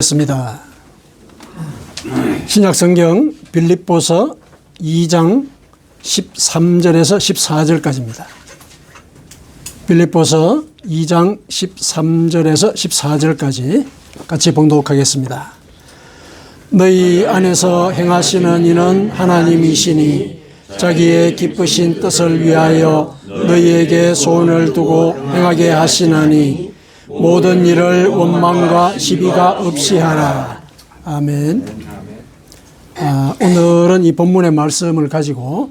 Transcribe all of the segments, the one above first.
습니다. 신약성경 빌립보서 2장 13절에서 14절까지입니다. 빌립보서 2장 13절에서 14절까지 같이 봉독하겠습니다. 너희 안에서 행하시는 이는 하나님이시니 자기의 기쁘신 뜻을 위하여 너희에게 소원을 두고 행하게 하시나니 모든 일을 원망과 시비가 없이 하라. 아멘. 오늘은 이 본문의 말씀을 가지고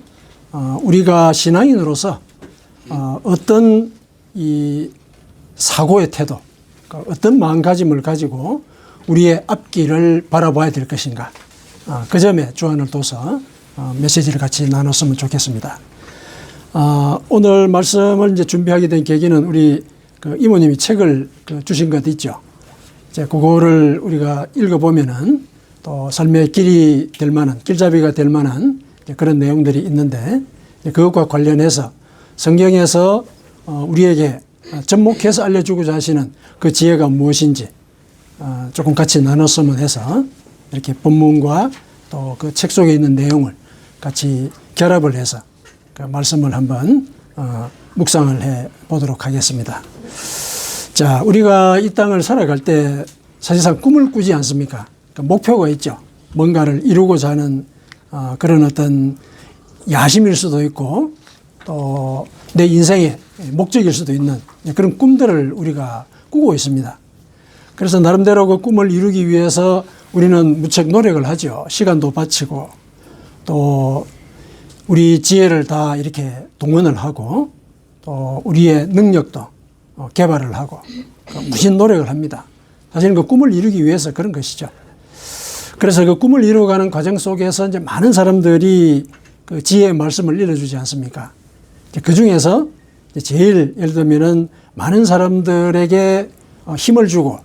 우리가 신앙인으로서 어떤 이 사고의 태도, 어떤 마음가짐을 가지고 우리의 앞길을 바라봐야 될 것인가, 그 점에 주안을 둬서 메시지를 같이 나눴으면 좋겠습니다. 오늘 말씀을 이제 준비하게 된 계기는 우리 이모님이 책을 주신 것 있죠. 이제 그거를 우리가 읽어보면은 또 삶의 길이 될 만한, 길잡이가 될 만한 그런 내용들이 있는데, 그것과 관련해서 성경에서 우리에게 접목해서 알려주고자 하시는 그 지혜가 무엇인지 조금 같이 나눴으면 해서 이렇게 본문과 또 그 책 속에 있는 내용을 같이 결합을 해서 그 말씀을 한번 묵상을 해 보도록 하겠습니다. 자, 우리가 이 땅을 살아갈 때 사실상 꿈을 꾸지 않습니까? 그러니까 목표가 있죠. 뭔가를 이루고자 하는 그런 어떤 야심일 수도 있고 또 내 인생의 목적일 수도 있는 그런 꿈들을 우리가 꾸고 있습니다. 그래서 나름대로 그 꿈을 이루기 위해서 우리는 무척 노력을 하죠. 시간도 바치고 또 우리 지혜를 다 이렇게 동원을 하고 또 우리의 능력도 개발을 하고 무슨 노력을 합니다. 사실은 그 꿈을 이루기 위해서 그런 것이죠. 그래서 그 꿈을 이루어가는 과정 속에서 이제 많은 사람들이 그 지혜의 말씀을 일러주지 않습니까? 그 중에서 제일 예를 들면은 많은 사람들에게 힘을 주고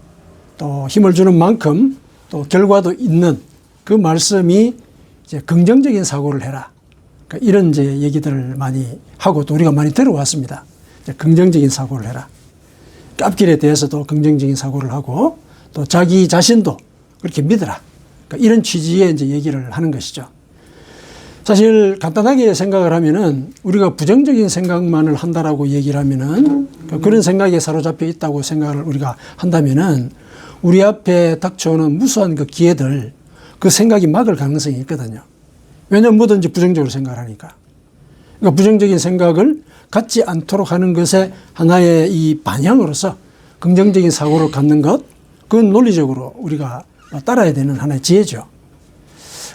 또 힘을 주는 만큼 또 결과도 있는 그 말씀이 이제 긍정적인 사고를 해라. 그러니까 이런 이제 얘기들을 많이 하고 또 우리가 많이 들어왔습니다. 긍정적인 사고를 해라. 앞길에 대해서도 긍정적인 사고를 하고 또 자기 자신도 그렇게 믿어라. 그러니까 이런 취지의 이제 얘기를 하는 것이죠. 사실 간단하게 생각을 하면은 우리가 부정적인 생각만을 한다라고 얘기를 하면은 그런 생각에 사로잡혀 있다고 생각을 우리가 한다면은 우리 앞에 닥쳐오는 무수한 그 기회들, 그 생각이 막을 가능성이 있거든요. 왜냐하면 뭐든지 부정적으로 생각을 하니까. 그러니까 부정적인 생각을 갖지 않도록 하는 것의 하나의 이 방향으로서 긍정적인 사고를 갖는 것, 그건 논리적으로 우리가 따라야 되는 하나의 지혜죠.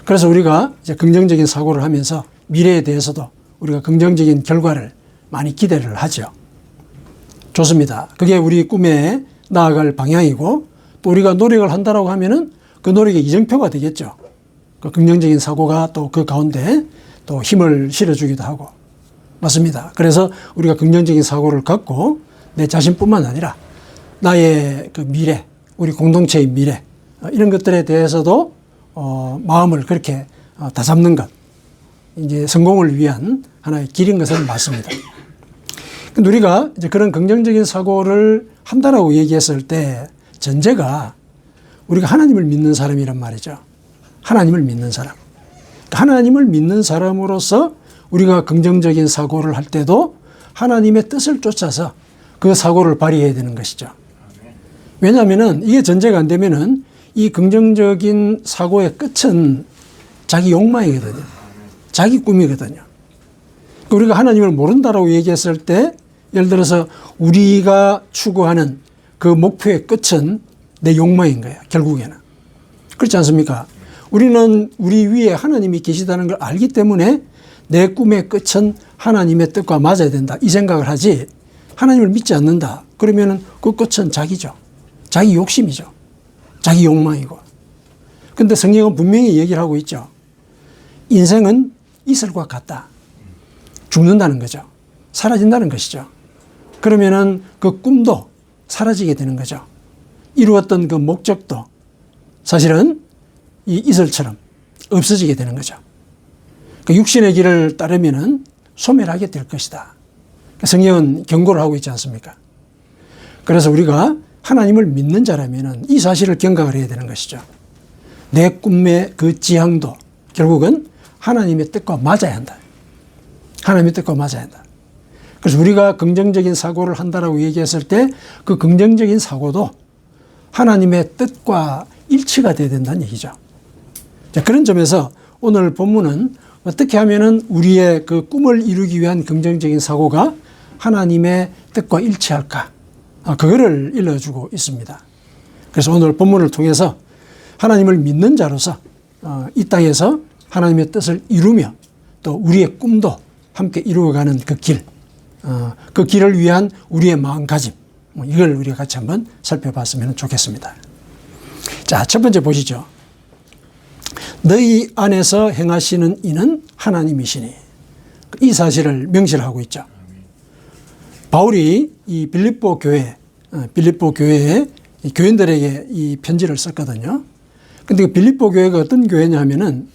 그래서 우리가 이제 긍정적인 사고를 하면서 미래에 대해서도 우리가 긍정적인 결과를 많이 기대를 하죠. 좋습니다. 그게 우리 꿈에 나아갈 방향이고 또 우리가 노력을 한다라고 하면은 그 노력의 이정표가 되겠죠. 그 긍정적인 사고가 또 그 가운데 또 힘을 실어주기도 하고. 맞습니다. 그래서 우리가 긍정적인 사고를 갖고 내 자신뿐만 아니라 나의 그 미래, 우리 공동체의 미래, 이런 것들에 대해서도 마음을 그렇게 다잡는 것, 이제 성공을 위한 하나의 길인 것은 맞습니다. 근데 우리가 이제 그런 긍정적인 사고를 한다라고 얘기했을 때 전제가 우리가 하나님을 믿는 사람이란 말이죠. 하나님을 믿는 사람. 하나님을 믿는 사람으로서 우리가 긍정적인 사고를 할 때도 하나님의 뜻을 쫓아서 그 사고를 발휘해야 되는 것이죠. 왜냐하면은 이게 전제가 안 되면은 이 긍정적인 사고의 끝은 자기 욕망이거든요. 자기 꿈이거든요. 우리가 하나님을 모른다라고 얘기했을 때 예를 들어서 우리가 추구하는 그 목표의 끝은 내 욕망인 거예요. 결국에는. 그렇지 않습니까? 우리는 우리 위에 하나님이 계시다는 걸 알기 때문에 내 꿈의 끝은 하나님의 뜻과 맞아야 된다. 이 생각을 하지 하나님을 믿지 않는다. 그러면은 그 끝은 자기죠. 자기 욕심이죠. 자기 욕망이고. 근데 성경은 분명히 얘기를 하고 있죠. 인생은 이슬과 같다. 죽는다는 거죠. 사라진다는 것이죠. 그러면은 그 꿈도 사라지게 되는 거죠. 이루었던 그 목적도 사실은 이 이슬처럼 없어지게 되는 거죠. 그 육신의 길을 따르면은 소멸하게 될 것이다. 성경은 경고를 하고 있지 않습니까? 그래서 우리가 하나님을 믿는 자라면은 이 사실을 경각을 해야 되는 것이죠. 내 꿈의 그 지향도 결국은 하나님의 뜻과 맞아야 한다. 하나님의 뜻과 맞아야 한다. 그래서 우리가 긍정적인 사고를 한다라고 얘기했을 때 그 긍정적인 사고도 하나님의 뜻과 일치가 돼야 된다는 얘기죠. 자, 그런 점에서 오늘 본문은 어떻게 하면은 우리의 그 꿈을 이루기 위한 긍정적인 사고가 하나님의 뜻과 일치할까? 그거를 일러주고 있습니다. 그래서 오늘 본문을 통해서 하나님을 믿는 자로서 이 땅에서 하나님의 뜻을 이루며 또 우리의 꿈도 함께 이루어가는 그 길, 그 길을 위한 우리의 마음가짐, 이걸 우리가 같이 한번 살펴봤으면 좋겠습니다. 자, 첫 번째 보시죠. 너희 안에서 행하시는 이는 하나님이시니. 이 사실을 명시하고 있죠. 바울이 이 빌립보 교회에 교인들에게 이 편지를 썼거든요. 근데 그 빌립보 교회가 어떤 교회냐 하면은,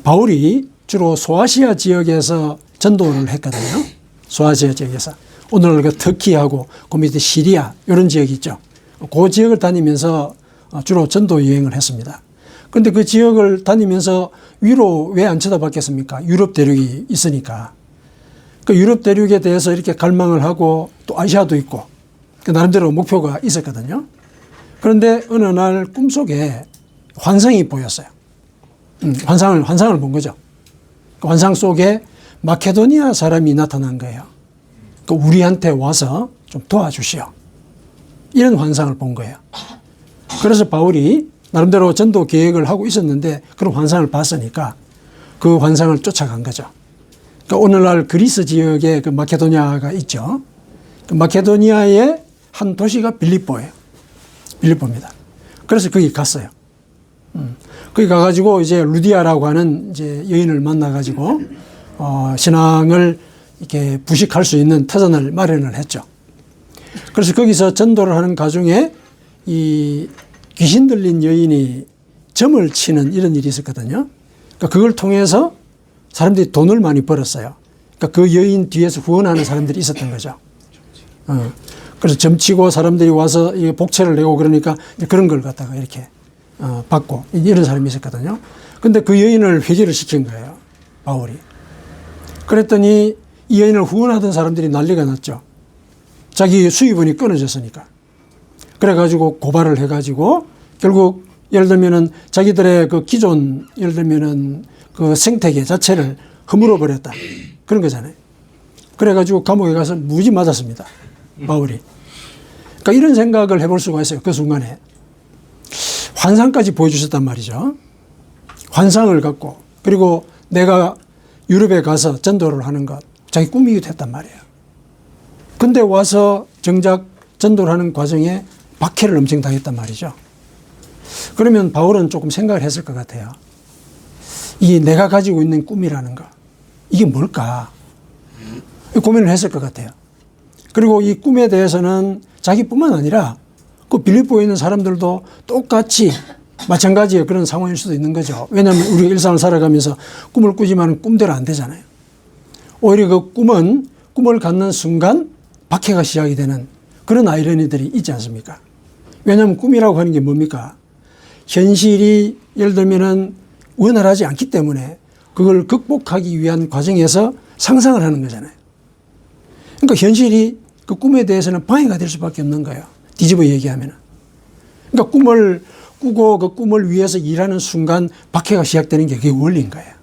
바울이 주로 소아시아 지역에서 전도를 했거든요. 소아시아 지역에서. 오늘 그 터키하고 그 밑에 시리아, 이런 지역이 있죠. 그 지역을 다니면서 주로 전도 여행을 했습니다. 그런데 그 지역을 다니면서 위로 왜 안 쳐다봤겠습니까? 유럽 대륙이 있으니까. 그 유럽 대륙에 대해서 이렇게 갈망을 하고 또 아시아도 있고 그 나름대로 목표가 있었거든요. 그런데 어느 날 꿈속에 환상이 보였어요. 환상을 본 거죠. 그 환상 속에 마케도니아 사람이 나타난 거예요. 그 우리한테 와서 좀 도와주시오. 이런 환상을 본 거예요. 그래서 바울이 나름대로 전도 계획을 하고 있었는데 그런 환상을 봤으니까 그 환상을 쫓아간 거죠. 그러니까 오늘날 그리스 지역에 그 마케도니아가 있죠. 그 마케도니아의 한 도시가 빌립보예요. 빌립보입니다. 그래서 거기 갔어요. 거기 가가지고 이제 루디아라고 하는 이제 여인을 만나가지고 신앙을 이렇게 부식할 수 있는 터전을 마련을 했죠. 그래서 거기서 전도를 하는 가중에 이 귀신 들린 여인이 점을 치는 이런 일이 있었거든요. 그러니까 그걸 통해서 사람들이 돈을 많이 벌었어요. 그러니까 그 여인 뒤에서 후원하는 사람들이 있었던 거죠. 그래서 점치고 사람들이 와서 복채를 내고 그러니까 그런 걸 갖다가 이렇게 받고 이런 사람이 있었거든요. 근데 그 여인을 회개를 시킨 거예요. 바울이. 그랬더니 이 여인을 후원하던 사람들이 난리가 났죠. 자기 수입원이 끊어졌으니까. 그래가지고 고발을 해가지고 결국 예를 들면은 자기들의 그 기존 예를 들면은 그 생태계 자체를 허물어 버렸다. 그런 거잖아요. 그래가지고 감옥에 가서 무지 맞았습니다. 바울이. 그러니까 이런 생각을 해볼 수가 있어요. 그 순간에. 환상까지 보여주셨단 말이죠. 환상을 갖고 그리고 내가 유럽에 가서 전도를 하는 것 자기 꿈이기도 했단 말이에요. 근데 와서 정작 전도를 하는 과정에 박해를 엄청 당했단 말이죠. 그러면 바울은 조금 생각을 했을 것 같아요. 이 내가 가지고 있는 꿈이라는 거 이게 뭘까? 고민을 했을 것 같아요. 그리고 이 꿈에 대해서는 자기뿐만 아니라 그 빌립보에 있는 사람들도 똑같이 마찬가지의 그런 상황일 수도 있는 거죠. 왜냐하면 우리가 일상을 살아가면서 꿈을 꾸지만 꿈대로 안 되잖아요. 오히려 그 꿈은 꿈을 갖는 순간 박해가 시작이 되는 그런 아이러니들이 있지 않습니까? 왜냐하면 꿈이라고 하는 게 뭡니까? 현실이 예를 들면은 원활하지 않기 때문에 그걸 극복하기 위한 과정에서 상상을 하는 거잖아요. 그러니까 현실이 그 꿈에 대해서는 방해가 될 수밖에 없는 거예요. 뒤집어 얘기하면은. 그러니까 꿈을 꾸고 그 꿈을 위해서 일하는 순간 박해가 시작되는 게 그게 원리인 거예요.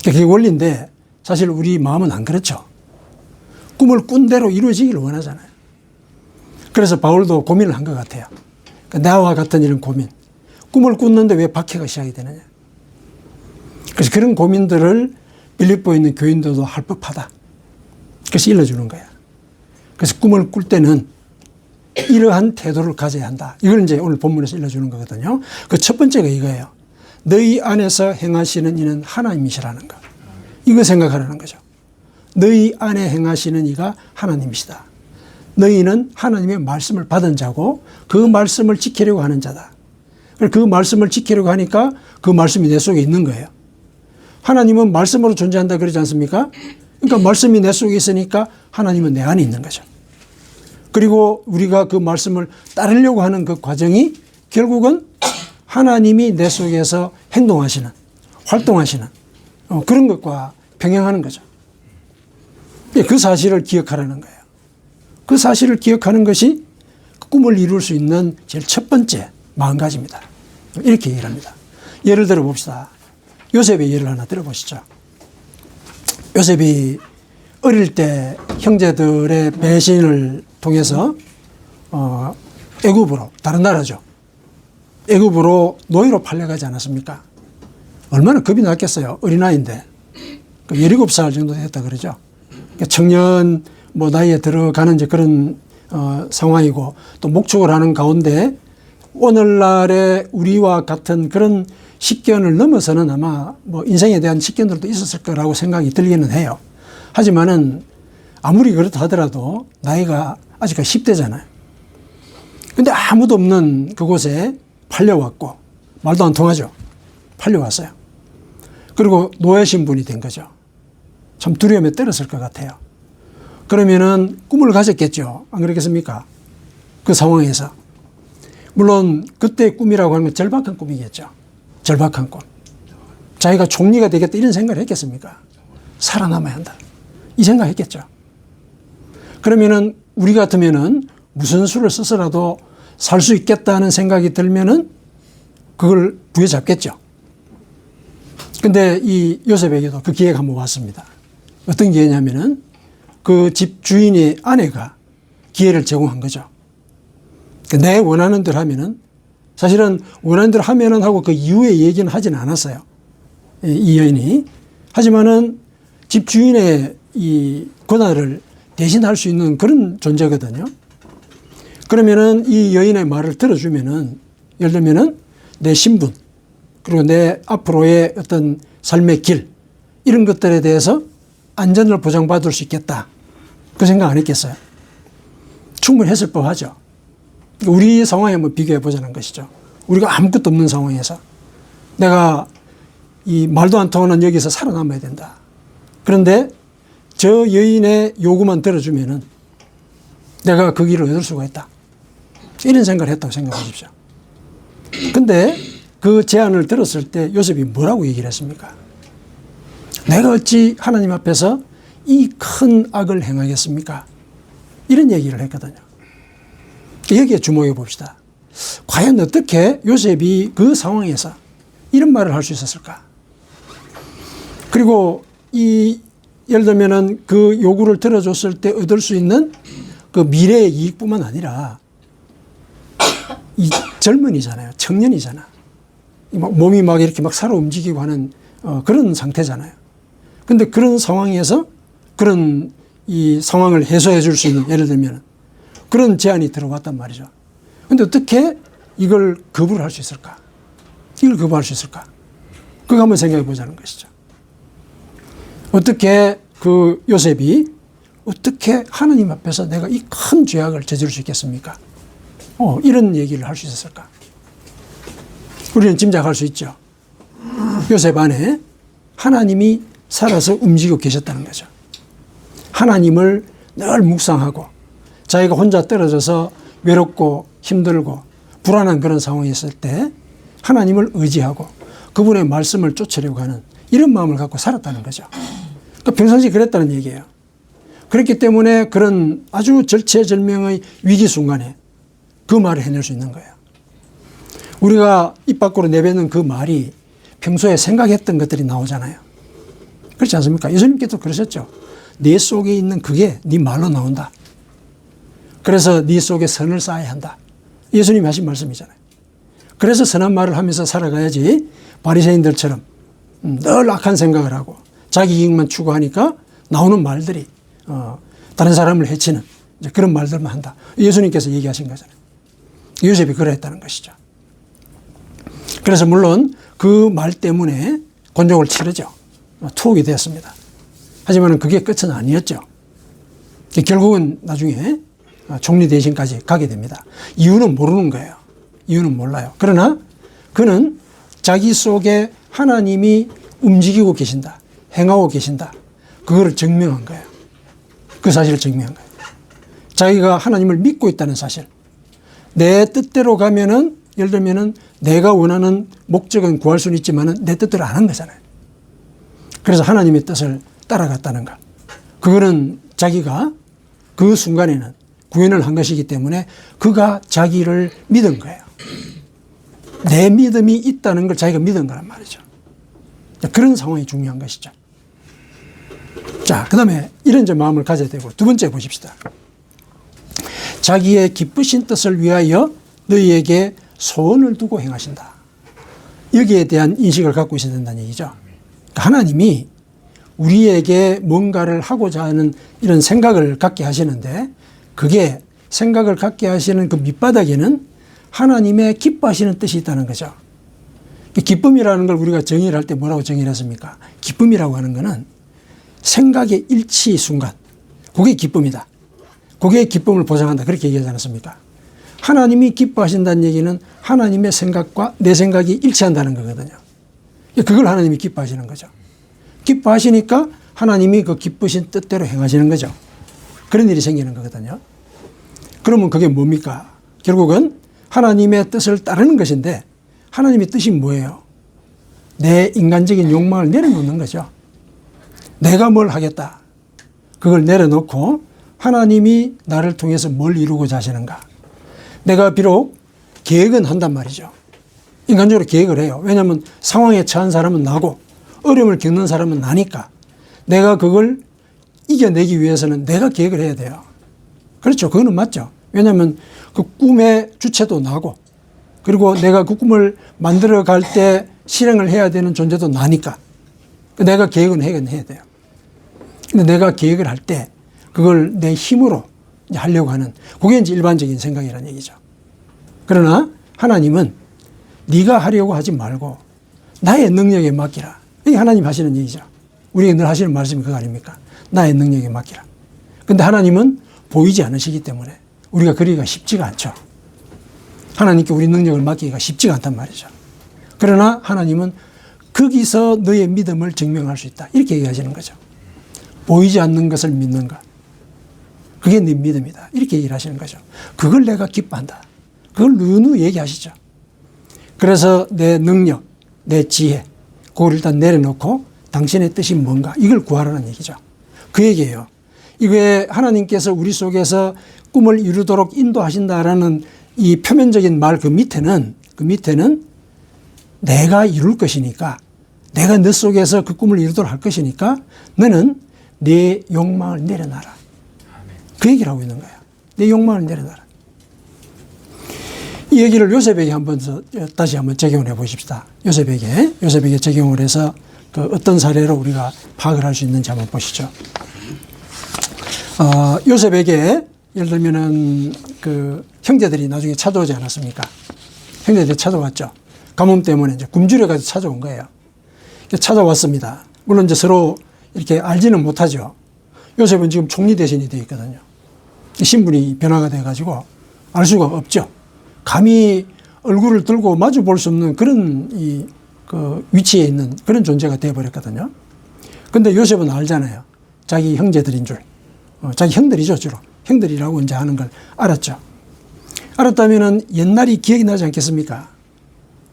그게 원리인데 사실 우리 마음은 안 그렇죠. 꿈을 꾼 대로 이루어지기를 원하잖아요. 그래서 바울도 고민을 한 것 같아요. 그러니까 나와 같은 이런 고민. 꿈을 꿨는데 왜 박해가 시작이 되느냐. 그래서 그런 고민들을 빌립보에 있는 교인들도 할 법하다. 그래서 일러주는 거야. 그래서 꿈을 꿀 때는 이러한 태도를 가져야 한다. 이걸 이제 오늘 본문에서 일러주는 거거든요. 그 첫 번째가 이거예요. 너희 안에서 행하시는 이는 하나님이시라는 거. 이거 생각하라는 거죠. 너희 안에 행하시는 이가 하나님이시다. 너희는 하나님의 말씀을 받은 자고 그 말씀을 지키려고 하는 자다. 그 말씀을 지키려고 하니까 그 말씀이 내 속에 있는 거예요. 하나님은 말씀으로 존재한다 그러지 않습니까? 그러니까 말씀이 내 속에 있으니까 하나님은 내 안에 있는 거죠. 그리고 우리가 그 말씀을 따르려고 하는 그 과정이 결국은 하나님이 내 속에서 행동하시는, 활동하시는 그런 것과 병행하는 거죠. 그 사실을 기억하라는 거예요. 그 사실을 기억하는 것이 그 꿈을 이룰 수 있는 제일 첫 번째 마음가짐이다. 이렇게 얘기를 합니다. 예를 들어 봅시다. 요셉의 예를 하나 들어보시죠. 요셉이 어릴 때 형제들의 배신을 통해서 애굽으로, 다른 나라죠, 애굽으로 노예로 팔려가지 않았습니까? 얼마나 겁이 났겠어요. 어린아이인데 17살 정도 됐다 그러죠. 청년 나이에 들어가는 이제 그런 상황이고, 또 목축을 하는 가운데 오늘날의 우리와 같은 그런 식견을 넘어서는 아마 인생에 대한 식견들도 있었을 거라고 생각이 들기는 해요. 하지만은 아무리 그렇다 하더라도 나이가 아직 10대잖아요. 근데 아무도 없는 그곳에 팔려왔고, 말도 안 통하죠. 팔려왔어요. 그리고 노예 신분이 된 거죠. 참 두려움에 떨었을 것 같아요. 그러면은 꿈을 가졌겠죠. 안 그렇겠습니까? 그 상황에서. 물론 그때의 꿈이라고 하는 건 절박한 꿈이겠죠. 절박한 꿈. 자기가 총리가 되겠다 이런 생각을 했겠습니까? 살아남아야 한다. 이 생각했겠죠. 그러면은 우리 같으면은 무슨 수를 써서라도 살 수 있겠다는 생각이 들면은 그걸 부여잡겠죠. 근데 이 요셉에게도 그 기회가 한번 왔습니다. 어떤 기회냐면은 그 집 주인의 아내가 기회를 제공한 거죠. 내 원하는 대로 하면은, 사실은 원하는 대로 하면은 하고 그 이후의 얘기는 하지는 않았어요. 이 여인이. 하지만은 집 주인의 이 권한을 대신할 수 있는 그런 존재거든요. 그러면은 이 여인의 말을 들어주면은, 예를 들면은 내 신분, 그리고 내 앞으로의 어떤 삶의 길, 이런 것들에 대해서 안전을 보장받을 수 있겠다. 그 생각 안 했겠어요? 충분히 했을 법하죠. 우리 상황에 한번 비교해 보자는 것이죠. 우리가 아무것도 없는 상황에서 내가 이 말도 안 통하는 여기서 살아남아야 된다. 그런데 저 여인의 요구만 들어주면은 내가 그 길을 얻을 수가 있다. 이런 생각을 했다고 생각해 보십시오. 근데 그 제안을 들었을 때 요셉이 뭐라고 얘기를 했습니까? 내가 어찌 하나님 앞에서 이 큰 악을 행하겠습니까? 이런 얘기를 했거든요. 여기에 주목해 봅시다. 과연 어떻게 요셉이 그 상황에서 이런 말을 할 수 있었을까? 그리고 예를 들면은 그 요구를 들어줬을 때 얻을 수 있는 그 미래의 이익뿐만 아니라 이 젊은이잖아요. 청년이잖아. 몸이 막 이렇게 막 살아 움직이고 하는 그런 상태잖아요. 근데 그런 상황에서 그런 이 상황을 해소해 줄 수 있는, 예를 들면 그런 제안이 들어왔단 말이죠. 근데 어떻게 이걸 거부를 할 수 있을까? 이걸 거부할 수 있을까? 그거 한번 생각해 보자는 것이죠. 어떻게 그 요셉이 어떻게 하나님 앞에서 내가 이 큰 죄악을 저지를 수 있겠습니까? 이런 얘기를 할 수 있었을까? 우리는 짐작할 수 있죠. 요셉 안에 하나님이 살아서 움직이고 계셨다는 거죠. 하나님을 늘 묵상하고 자기가 혼자 떨어져서 외롭고 힘들고 불안한 그런 상황에 있을 때 하나님을 의지하고 그분의 말씀을 쫓으려고 하는 이런 마음을 갖고 살았다는 거죠. 그러니까 평상시 그랬다는 얘기예요. 그렇기 때문에 그런 아주 절체절명의 위기 순간에 그 말을 해낼 수 있는 거예요. 우리가 입 밖으로 내뱉는 그 말이 평소에 생각했던 것들이 나오잖아요. 그렇지 않습니까? 예수님께서 그러셨죠. 내 속에 있는 그게 네 말로 나온다. 그래서 네 속에 선을 쌓아야 한다. 예수님이 하신 말씀이잖아요. 그래서 선한 말을 하면서 살아가야지 바리새인들처럼 늘 악한 생각을 하고 자기 이익만 추구하니까 나오는 말들이 다른 사람을 해치는 그런 말들만 한다. 예수님께서 얘기하신 거잖아요. 요셉이 그랬다는 것이죠. 그래서 물론 그 말 때문에 곤욕을 치르죠. 투옥이 되었습니다. 하지만 그게 끝은 아니었죠. 결국은 나중에 총리 대신까지 가게 됩니다. 이유는 모르는 거예요. 이유는 몰라요. 그러나 그는 자기 속에 하나님이 움직이고 계신다. 행하고 계신다. 그거를 증명한 거예요. 그 사실을 증명한 거예요. 자기가 하나님을 믿고 있다는 사실. 내 뜻대로 가면은, 예를 들면은 내가 원하는 목적은 구할 수는 있지만은 내 뜻대로 안 한 거잖아요. 그래서 하나님의 뜻을 따라갔다는 것. 그거는 자기가 그 순간에는 구현을 한 것이기 때문에 그가 자기를 믿은 거예요. 내 믿음이 있다는 걸 자기가 믿은 거란 말이죠. 그런 상황이 중요한 것이죠. 자, 그 다음에 이런 이제 마음을 가져야 되고, 두 번째 보십시다. 자기의 기쁘신 뜻을 위하여 너희에게 소원을 두고 행하신다. 여기에 대한 인식을 갖고 있어야 된다는 얘기죠. 그러니까 하나님이 우리에게 뭔가를 하고자 하는 이런 생각을 갖게 하시는데, 그게 생각을 갖게 하시는 그 밑바닥에는 하나님의 기뻐하시는 뜻이 있다는 거죠. 기쁨이라는 걸 우리가 정의를 할 때 뭐라고 정의를 했습니까? 기쁨이라고 하는 거는 생각의 일치 순간, 그게 기쁨이다. 그게 기쁨을 보장한다. 그렇게 얘기하지 않았습니까? 하나님이 기뻐하신다는 얘기는 하나님의 생각과 내 생각이 일치한다는 거거든요. 그걸 하나님이 기뻐하시는 거죠. 기뻐하시니까 하나님이 그 기쁘신 뜻대로 행하시는 거죠. 그런 일이 생기는 거거든요. 그러면 그게 뭡니까? 결국은 하나님의 뜻을 따르는 것인데, 하나님의 뜻이 뭐예요? 내 인간적인 욕망을 내려놓는 거죠. 내가 뭘 하겠다. 그걸 내려놓고 하나님이 나를 통해서 뭘 이루고자 하시는가. 내가 비록 계획은 한단 말이죠. 인간적으로 계획을 해요. 왜냐하면 상황에 처한 사람은 나고 어려움을 겪는 사람은 나니까 내가 그걸 이겨내기 위해서는 내가 계획을 해야 돼요. 그렇죠. 그거는 맞죠. 왜냐하면 그 꿈의 주체도 나고, 그리고 내가 그 꿈을 만들어 갈 때 실행을 해야 되는 존재도 나니까 내가 계획은 해야 돼요. 근데 내가 계획을 할 때 그걸 내 힘으로 이제 하려고 하는, 그게 이제 일반적인 생각이라는 얘기죠. 그러나 하나님은 네가 하려고 하지 말고 나의 능력에 맡기라. 이게 하나님 하시는 얘기죠. 우리가 늘 하시는 말씀이 그거 아닙니까? 나의 능력에 맡기라. 근데 하나님은 보이지 않으시기 때문에 우리가 그러기가 쉽지가 않죠. 하나님께 우리 능력을 맡기기가 쉽지가 않단 말이죠. 그러나 하나님은 거기서 너의 믿음을 증명할 수 있다. 이렇게 얘기하시는 거죠. 보이지 않는 것을 믿는 것. 그게 네 믿음이다. 이렇게 얘기를 하시는 거죠. 그걸 내가 기뻐한다. 그걸 누누이 얘기하시죠. 그래서 내 능력, 내 지혜, 그걸 일단 내려놓고 당신의 뜻이 뭔가, 이걸 구하라는 얘기죠. 그 얘기예요. 이게 하나님께서 우리 속에서 꿈을 이루도록 인도하신다라는 이 표면적인 말 그 밑에는 내가 이룰 것이니까, 내가 너 속에서 그 꿈을 이루도록 할 것이니까 너는 내 욕망을 내려놔라. 그 얘기를 하고 있는 거야. 내 욕망을 내려놔라. 이 얘기를 요셉에게 다시 한번 적용을 해 보십시다. 요셉에게 적용을 해서 그 어떤 사례로 우리가 파악을 할 수 있는지 한번 보시죠. 요셉에게 예를 들면은 그 형제들이 나중에 찾아오지 않았습니까? 형제들이 찾아왔죠. 가뭄 때문에 이제 굶주려가지고 찾아온 거예요. 찾아왔습니다. 물론 이제 서로 이렇게 알지는 못하죠. 요셉은 지금 총리 대신이 되어 있거든요. 신분이 변화가 돼가지고 알 수가 없죠. 감히 얼굴을 들고 마주 볼 수 없는 그런 그 위치에 있는 그런 존재가 되어버렸거든요. 근데 요셉은 알잖아요. 자기 형제들인 줄. 자기 형들이죠, 주로. 형들이라고 이제 하는 걸 알았죠. 알았다면은 옛날이 기억이 나지 않겠습니까?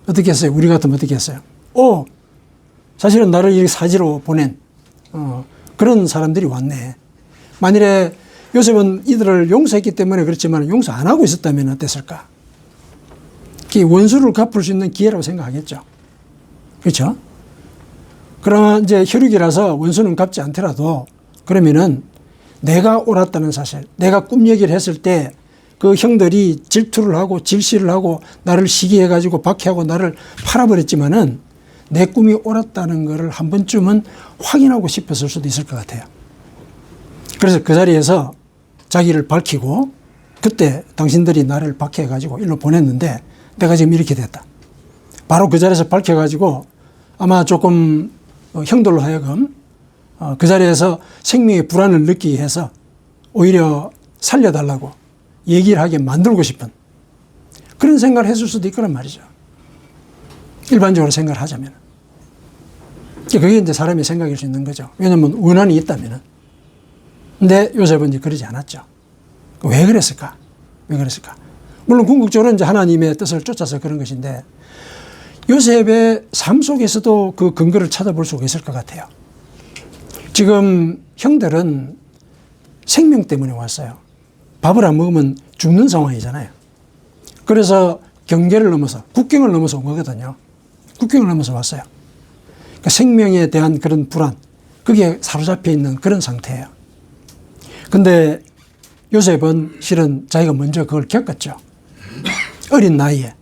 어떻게 했어요? 우리 같으면 어떻게 했어요? 사실은 나를 이렇게 사지로 보낸, 그런 사람들이 왔네. 만일에 요셉은 이들을 용서했기 때문에 그렇지만 용서 안 하고 있었다면 어땠을까? 원수를 갚을 수 있는 기회라고 생각하겠죠. 그렇죠? 그러나 이제 혈육이라서 원수는 갚지 않더라도 그러면은 내가 옳았다는 사실, 내가 꿈 얘기를 했을 때 그 형들이 질투를 하고 질시를 하고 나를 시기해가지고 박해하고 나를 팔아버렸지만은 내 꿈이 옳았다는 것을 한 번쯤은 확인하고 싶었을 수도 있을 것 같아요. 그래서 그 자리에서 자기를 밝히고, 그때 당신들이 나를 박해해가지고 일로 보냈는데 내가 지금 이렇게 됐다. 바로 그 자리에서 밝혀가지고 아마 조금 형들로 하여금 그 자리에서 생명의 불안을 느끼게 해서 오히려 살려달라고 얘기를 하게 만들고 싶은 그런 생각을 했을 수도 있거란 말이죠. 일반적으로 생각을 하자면. 그게 이제 사람의 생각일 수 있는 거죠. 왜냐하면 원한이 있다면은. 근데 요셉은 이제 그러지 않았죠. 왜 그랬을까? 왜 그랬을까? 물론 궁극적으로 이제 하나님의 뜻을 쫓아서 그런 것인데 요셉의 삶 속에서도 그 근거를 찾아볼 수가 있을 것 같아요. 지금 형들은 생명 때문에 왔어요. 밥을 안 먹으면 죽는 상황이잖아요. 그래서 경계를 넘어서 국경을 넘어서 온 거거든요. 국경을 넘어서 왔어요. 그러니까 생명에 대한 그런 불안, 그게 사로잡혀 있는 그런 상태예요. 근데 요셉은 실은 자기가 먼저 그걸 겪었죠. 어린 나이에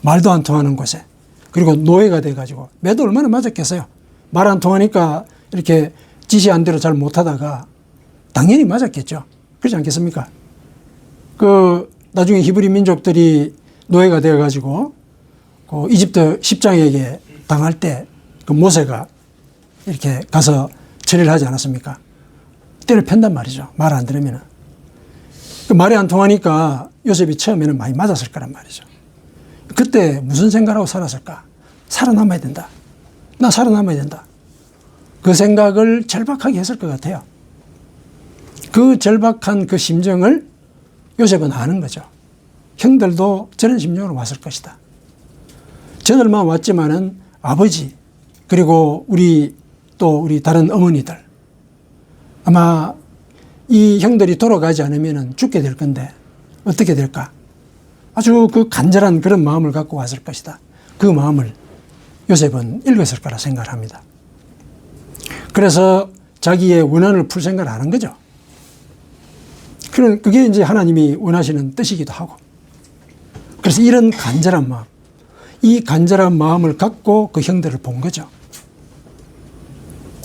말도 안 통하는 곳에, 그리고 노예가 돼가지고 매도 얼마나 맞았겠어요. 말 안 통하니까 이렇게 지시한 대로 잘 못하다가 당연히 맞았겠죠. 그렇지 않겠습니까? 나중에 히브리 민족들이 노예가 되어가지고 이집트 십장에게 당할 때 그 모세가 이렇게 가서 처리를 하지 않았습니까? 때를 팬단 말이죠. 말 안 들으면은. 말이 안 통하니까 요셉이 처음에는 많이 맞았을 거란 말이죠. 그때 무슨 생각하고 살았을까? 살아남아야 된다. 나 살아남아야 된다. 그 생각을 절박하게 했을 것 같아요. 그 절박한 그 심정을 요셉은 아는 거죠. 형들도 저런 심정으로 왔을 것이다. 저들만 왔지만은 아버지, 그리고 우리 다른 어머니들, 아마 이 형들이 돌아가지 않으면 죽게 될 건데 어떻게 될까? 아주 그 간절한 그런 마음을 갖고 왔을 것이다. 그 마음을 요셉은 읽었을 거라 생각을 합니다. 그래서 자기의 원한을 풀 생각을 안 한 거죠. 그게 이제 하나님이 원하시는 뜻이기도 하고. 그래서 이런 간절한 마음, 이 간절한 마음을 갖고 그 형들을 본 거죠.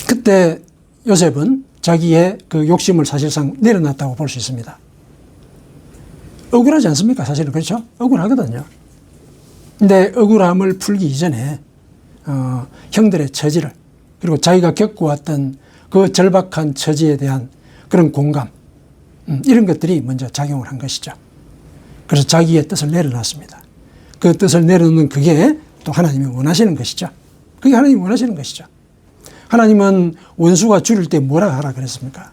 그때 요셉은 자기의 그 욕심을 사실상 내려놨다고 볼 수 있습니다. 억울하지 않습니까? 사실은 그렇죠? 억울하거든요. 근데 억울함을 풀기 이전에 형들의 처지를, 그리고 자기가 겪어왔던 그 절박한 처지에 대한 그런 공감, 이런 것들이 먼저 작용을 한 것이죠. 그래서 자기의 뜻을 내려놨습니다. 그 뜻을 내려놓는 그게 또 하나님이 원하시는 것이죠. 그게 하나님이 원하시는 것이죠. 하나님은 원수가 줄일 때 뭐라 하라 그랬습니까?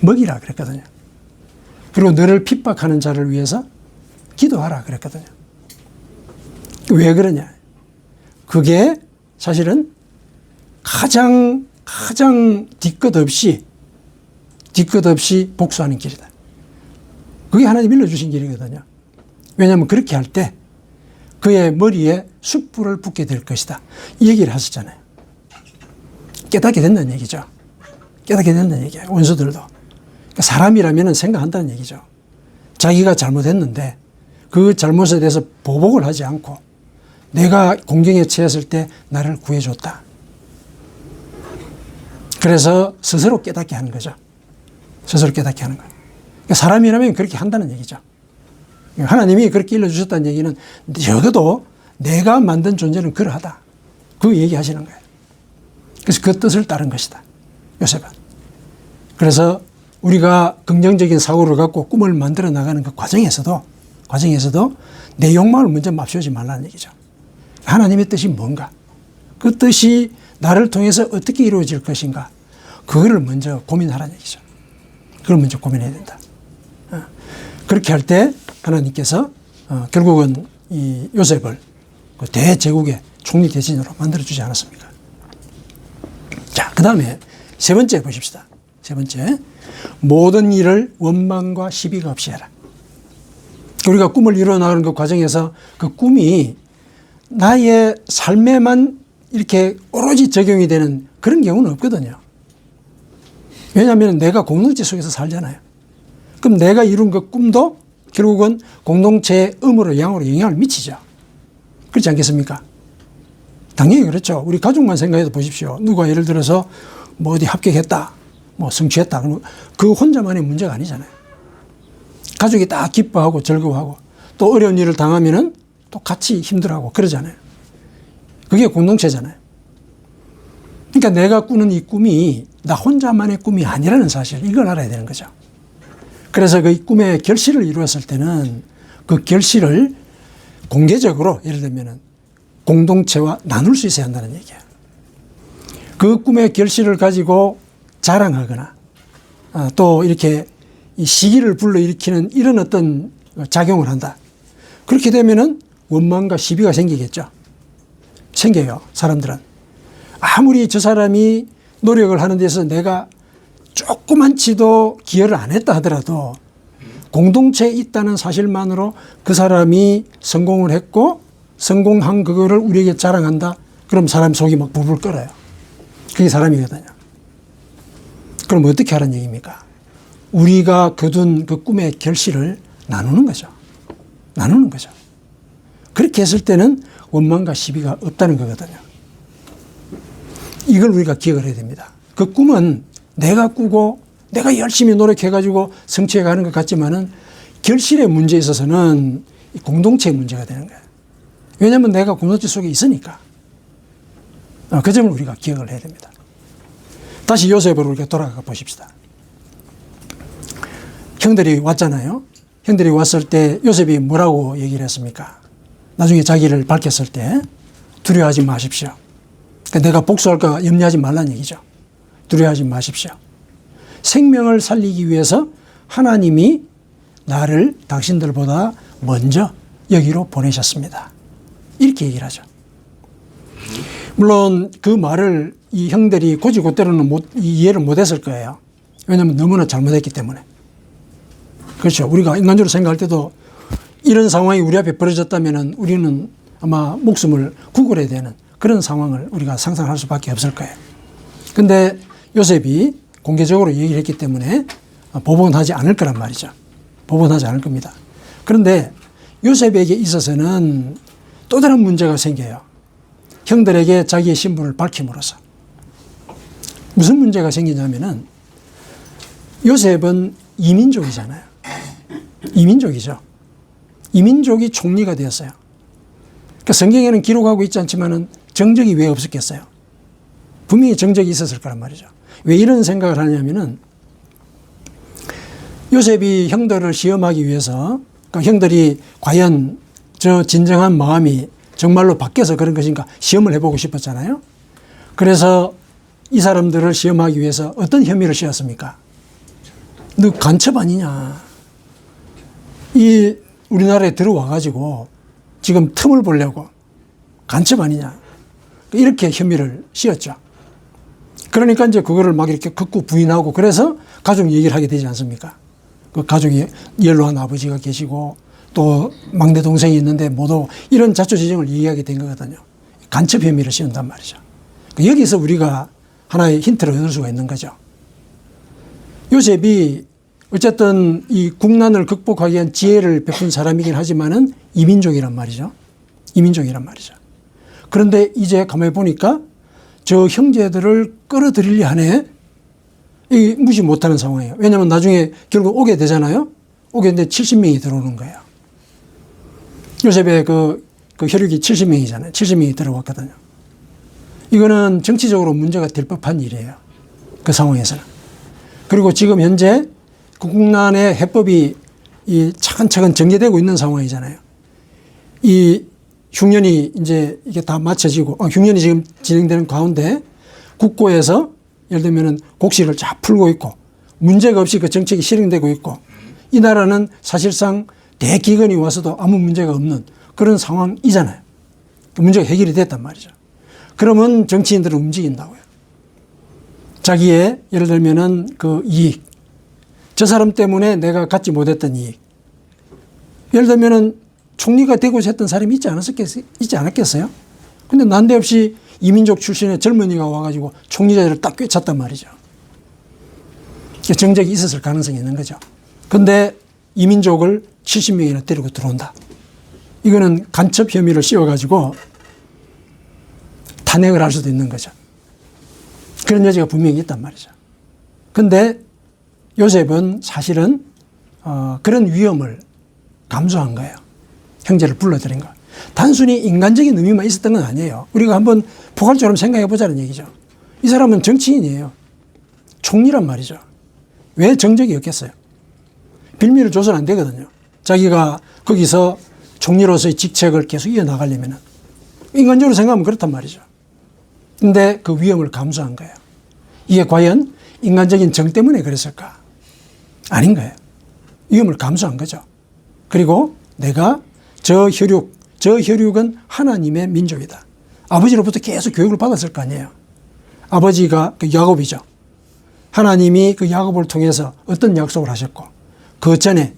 먹이라 그랬거든요. 그리고 너를 핍박하는 자를 위해서 기도하라 그랬거든요. 왜 그러냐? 그게 사실은 가장 뒤끝 없이 복수하는 길이다. 그게 하나님 일러주신 길이거든요. 왜냐하면 그렇게 할 때 그의 머리에 숯불을 붓게 될 것이다. 이 얘기를 하셨잖아요. 깨닫게 된다는 얘기죠. 깨닫게 된다는 얘기예요. 원수들도. 그러니까 사람이라면 생각한다는 얘기죠. 자기가 잘못했는데 그 잘못에 대해서 보복을 하지 않고 내가 공경에 처했을 때 나를 구해줬다. 그래서 스스로 깨닫게 하는 거죠. 스스로 깨닫게 하는 거예요. 그러니까 사람이라면 그렇게 한다는 얘기죠. 하나님이 그렇게 일러주셨다는 얘기는 적어도 내가 만든 존재는 그러하다. 그 얘기하시는 거예요. 그래서 그 뜻을 따른 것이다. 요셉은. 그래서 우리가 긍정적인 사고를 갖고 꿈을 만들어 나가는 그 과정에서도 내 욕망을 먼저 맙시오지 말라는 얘기죠. 하나님의 뜻이 뭔가? 그 뜻이 나를 통해서 어떻게 이루어질 것인가? 그거를 먼저 고민하라는 얘기죠. 그걸 먼저 고민해야 된다. 그렇게 할 때 하나님께서 결국은 이 요셉을 그 대제국의 총리 대신으로 만들어주지 않았습니까? 자, 그 다음에 세 번째 보십시다. 세 번째, 모든 일을 원망과 시비가 없이 해라. 우리가 꿈을 이루어 나가는 그 과정에서 그 꿈이 나의 삶에만 이렇게 오로지 적용이 되는 그런 경우는 없거든요. 왜냐하면 내가 공동체 속에서 살잖아요. 그럼 내가 이룬 그 꿈도 결국은 공동체의 음으로 양으로 영향을 미치죠. 그렇지 않겠습니까? 당연히 그렇죠. 우리 가족만 생각해도 보십시오. 누가 예를 들어서 뭐 어디 합격했다, 뭐 성취했다. 그러면 그 혼자만의 문제가 아니잖아요. 가족이 다 기뻐하고 즐거워하고 또 어려운 일을 당하면은 또 같이 힘들어하고 그러잖아요. 그게 공동체잖아요. 그러니까 내가 꾸는 이 꿈이 나 혼자만의 꿈이 아니라는 사실, 이걸 알아야 되는 거죠. 그래서 그 꿈의 결실을 이루었을 때는 그 결실을 공개적으로 예를 들면 공동체와 나눌 수 있어야 한다는 얘기예요. 그 꿈의 결실을 가지고 자랑하거나 또 이렇게 이 시기를 불러일으키는 이런 어떤 작용을 한다. 그렇게 되면은 원망과 시비가 생기겠죠. 생겨요, 사람들은. 아무리 저 사람이 노력을 하는 데서 내가 조그만치도 기여를 안 했다 하더라도 공동체에 있다는 사실만으로 그 사람이 성공을 했고 성공한 그거를 우리에게 자랑한다. 그럼 사람 속이 막 부풀 끓어요. 그게 사람이거든요. 그럼 어떻게 하라는 얘기입니까? 우리가 거둔 그 꿈의 결실을 나누는 거죠. 나누는 거죠. 그렇게 했을 때는 원망과 시비가 없다는 거거든요. 이걸 우리가 기억을 해야 됩니다. 그 꿈은 내가 꾸고 내가 열심히 노력해가지고 성취해 가는 것 같지만은 결실의 문제에 있어서는 공동체의 문제가 되는 거예요. 왜냐하면 내가 공동체 속에 있으니까. 그 점을 우리가 기억을 해야 됩니다. 다시 요셉으로 우리가 돌아가 보십시다. 형들이 왔잖아요. 형들이 왔을 때 요셉이 뭐라고 얘기를 했습니까? 나중에 자기를 밝혔을 때 두려워하지 마십시오. 그러니까 내가 복수할까 염려하지 말라는 얘기죠. 두려워하지 마십시오. 생명을 살리기 위해서 하나님이 나를 당신들보다 먼저 여기로 보내셨습니다. 이렇게 얘기를 하죠. 물론 그 말을 이 형들이 곧이곧대로는 이해를 못했을 거예요. 왜냐하면 너무나 잘못했기 때문에. 그렇죠. 우리가 인간적으로 생각할 때도 이런 상황이 우리 앞에 벌어졌다면 우리는 아마 목숨을 구걸해야 되는 그런 상황을 우리가 상상할 수밖에 없을 거예요. 그런데 요셉이 공개적으로 얘기를 했기 때문에 보복은 하지 않을 거란 말이죠. 보복은 하지 않을 겁니다. 그런데 요셉에게 있어서는 또 다른 문제가 생겨요. 형들에게 자기의 신분을 밝힘으로써. 무슨 문제가 생기냐면은 요셉은 이민족이잖아요. 이민족이죠. 이민족이 총리가 되었어요. 그러니까 성경에는 기록하고 있지 않지만은 정적이 왜 없었겠어요? 분명히 정적이 있었을 거란 말이죠. 왜 이런 생각을 하냐면은 요셉이 형들을 시험하기 위해서 그러니까 형들이 과연 저 진정한 마음이 정말로 바뀌어서 그런 것인가 시험을 해보고 싶었잖아요. 그래서 이 사람들을 시험하기 위해서 어떤 혐의를 씌웠습니까? 너 간첩 아니냐. 이 우리나라에 들어와가지고 지금 틈을 보려고 간첩 아니냐. 이렇게 혐의를 씌웠죠. 그러니까 이제 그거를 막 이렇게 극구 부인하고 그래서 가족 얘기를 하게 되지 않습니까? 그 가족이 연로한 아버지가 계시고 또 막내 동생이 있는데 모두 이런 자초지종을 얘기하게 된 거거든요. 간첩 혐의를 씌운단 말이죠. 여기서 우리가 하나의 힌트를 얻을 수가 있는 거죠. 요셉이 어쨌든 이 국난을 극복하기 위한 지혜를 베푼 사람이긴 하지만은 이민족이란 말이죠. 이민족이란 말이죠. 그런데 이제 가만히 보니까 저 형제들을 끌어들이려 하네. 이 무시 못하는 상황이에요. 왜냐하면 나중에 결국 오게 되잖아요. 오게 되는데 70명이 들어오는 거예요. 요셉의 그 혈육이 70명이잖아요. 70명이 들어왔거든요. 이거는 정치적으로 문제가 될 법한 일이에요. 그 상황에서는. 그리고 지금 현재 그 국난의 해법이 이 차근차근 전개되고 있는 상황이잖아요. 이 흉년이 이제 이게 다 맞춰지고, 흉년이 지금 진행되는 가운데 국고에서 예를 들면은 곡식을 쫙 풀고 있고 문제가 없이 그 정책이 실행되고 있고 이 나라는 사실상 대기근이 와서도 아무 문제가 없는 그런 상황이잖아요. 문제가 해결이 됐단 말이죠. 그러면 정치인들은 움직인다고요. 자기의 예를 들면은 그 이익, 저 사람 때문에 내가 갖지 못했던 이익. 예를 들면은 총리가 되고자 했던 사람이 있지 않았겠어요? 근데 난데없이 이민족 출신의 젊은이가 와가지고 총리 자리를 딱 꿰찼단 말이죠. 정적이 있었을 가능성이 있는 거죠. 근데 이민족을 70명이나 데리고 들어온다. 이거는 간첩 혐의를 씌워가지고 탄핵을 할 수도 있는 거죠. 그런 여지가 분명히 있단 말이죠. 근데 요셉은 사실은 그런 위험을 감수한 거예요. 형제를 불러들인 거. 단순히 인간적인 의미만 있었던 건 아니에요. 우리가 한번 포괄적으로 생각해 보자는 얘기죠. 이 사람은 정치인이에요. 총리란 말이죠. 왜 정적이 없겠어요? 빌미를 줘서는 안 되거든요. 자기가 거기서 총리로서의 직책을 계속 이어나가려면 인간적으로 생각하면 그렇단 말이죠. 근데 그 위험을 감수한 거예요. 이게 과연 인간적인 정 때문에 그랬을까? 아닌 거예요. 위험을 감수한 거죠. 그리고 내가 저 혈육은 하나님의 민족이다. 아버지로부터 계속 교육을 받았을 거 아니에요. 아버지가 그 야곱이죠. 하나님이 그 야곱을 통해서 어떤 약속을 하셨고, 그 전에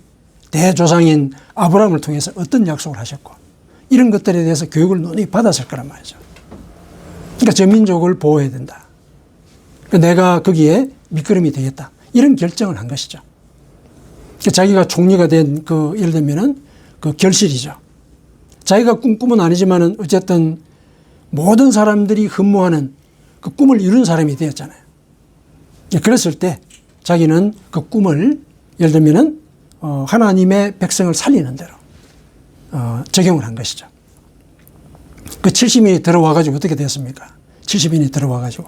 대조상인 아브라함을 통해서 어떤 약속을 하셨고, 이런 것들에 대해서 교육을 논히 받았을 거란 말이죠. 그러니까 저 민족을 보호해야 된다. 그러니까 내가 거기에 밑거름이 되겠다. 이런 결정을 한 것이죠. 그러니까 자기가 총리가 된 그 예를 들면은 그 결실이죠. 자기가 꾼 꿈은 아니지만은 어쨌든 모든 사람들이 흠모하는 그 꿈을 이룬 사람이 되었잖아요. 그랬을 때 자기는 그 꿈을 예를 들면은 하나님의 백성을 살리는 대로 적용을 한 것이죠. 그 70인이 들어와가지고 어떻게 됐습니까? 70인이 들어와가지고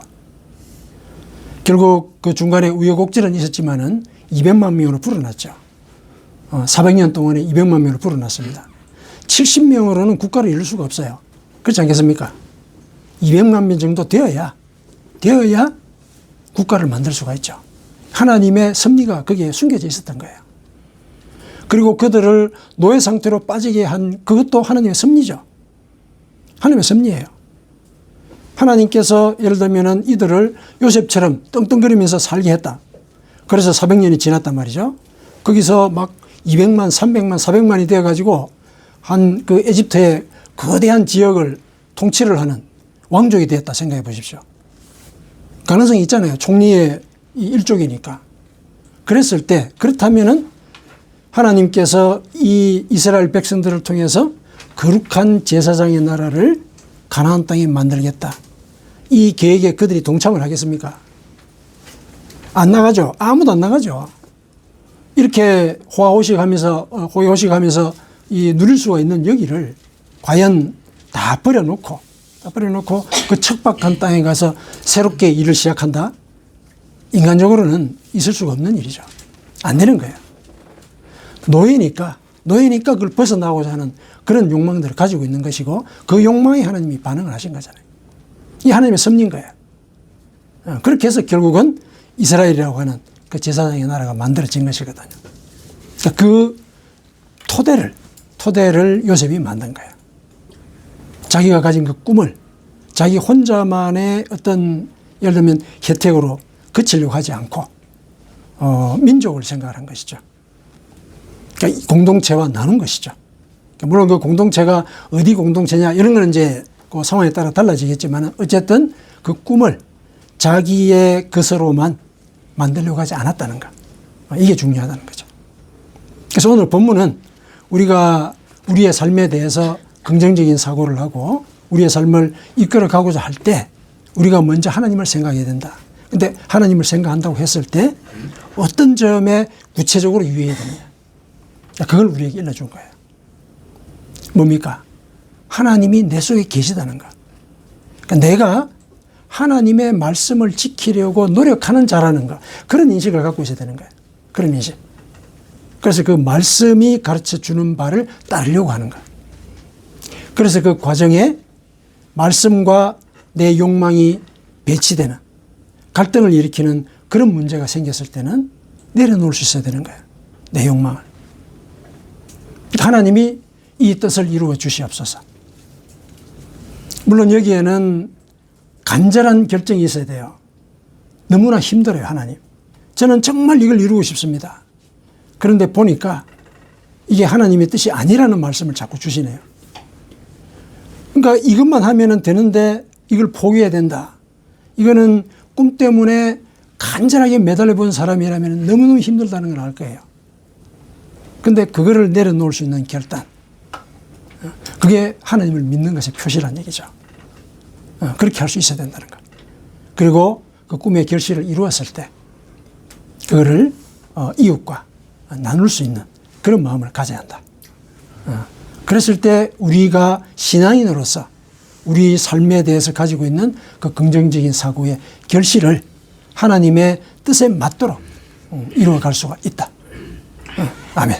결국 그 중간에 우여곡절은 있었지만은 200만 명으로 불어났죠. 400년 동안에 200만 명으로 불어났습니다. 70명으로는 국가를 이룰 수가 없어요. 그렇지 않겠습니까? 200만 명 정도 되어야 국가를 만들 수가 있죠. 하나님의 섭리가 거기에 숨겨져 있었던 거예요. 그리고 그들을 노예 상태로 빠지게 한 그것도 하나님의 섭리죠. 하나님의 섭리예요. 하나님께서 예를 들면은 이들을 요셉처럼 떵떵거리면서 살게 했다. 그래서 400년이 지났단 말이죠. 거기서 막 200만, 300만, 400만이 되어가지고 한 그 에집트의 거대한 지역을 통치를 하는 왕족이 되었다 생각해 보십시오. 가능성이 있잖아요. 총리의 일족이니까. 그랬을 때 그렇다면은 하나님께서 이 이스라엘 백성들을 통해서 거룩한 제사장의 나라를 가나안 땅에 만들겠다. 이 계획에 그들이 동참을 하겠습니까? 안 나가죠. 아무도 안 나가죠. 이렇게 호의호식하면서 이 누릴 수가 있는 여기를 과연 다 버려놓고 그 척박한 땅에 가서 새롭게 일을 시작한다? 인간적으로는 있을 수가 없는 일이죠. 안 되는 거예요. 노예니까 그걸 벗어나고자 하는 그런 욕망들을 가지고 있는 것이고 그 욕망에 하나님이 반응을 하신 거잖아요. 이 하나님의 섭리인 거예요. 그렇게 해서 결국은 이스라엘이라고 하는 그 제사장의 나라가 만들어진 것이거든요. 그러니까 그 토대를 요셉이 만든 거예요. 자기가 가진 그 꿈을 자기 혼자만의 어떤 예를 들면 혜택으로 그치려고 하지 않고 민족을 생각을 한 것이죠. 그러니까 공동체와 나눈 것이죠. 물론 그 공동체가 어디 공동체냐 이런 거는 이제 그 상황에 따라 달라지겠지만 어쨌든 그 꿈을 자기의 것으로만 만들려고 하지 않았다는 것. 이게 중요하다는 거죠. 그래서 오늘 본문은 우리가 우리의 삶에 대해서 긍정적인 사고를 하고 우리의 삶을 이끌어 가고자 할 때 우리가 먼저 하나님을 생각해야 된다. 근데 하나님을 생각한다고 했을 때 어떤 점에 구체적으로 유의해야 되느냐. 그걸 우리에게 일러준 거예요. 뭡니까? 하나님이 내 속에 계시다는 것. 그러니까 내가 하나님의 말씀을 지키려고 노력하는 자라는 것. 그런 인식을 갖고 있어야 되는 거예요. 그런 인식. 그래서 그 말씀이 가르쳐 주는 바를 따르려고 하는 것. 그래서 그 과정에 말씀과 내 욕망이 배치되는 갈등을 일으키는 그런 문제가 생겼을 때는 내려놓을 수 있어야 되는 거예요. 내 욕망을. 하나님이 이 뜻을 이루어 주시옵소서. 물론 여기에는 간절한 결정이 있어야 돼요. 너무나 힘들어요, 하나님. 저는 정말 이걸 이루고 싶습니다. 그런데 보니까 이게 하나님의 뜻이 아니라는 말씀을 자꾸 주시네요. 그러니까 이것만 하면 되는데 이걸 포기해야 된다. 이거는 꿈 때문에 간절하게 매달려 본 사람이라면 너무너무 힘들다는 걸 알 거예요. 근데 그거를 내려놓을 수 있는 결단. 그게 하나님을 믿는 것의 표시란 얘기죠. 그렇게 할 수 있어야 된다는 것. 그리고 그 꿈의 결실을 이루었을 때 그거를 이웃과 나눌 수 있는 그런 마음을 가져야 한다. 그랬을 때 우리가 신앙인으로서 우리 삶에 대해서 가지고 있는 그 긍정적인 사고의 결실을 하나님의 뜻에 맞도록 이루어갈 수가 있다. 아멘.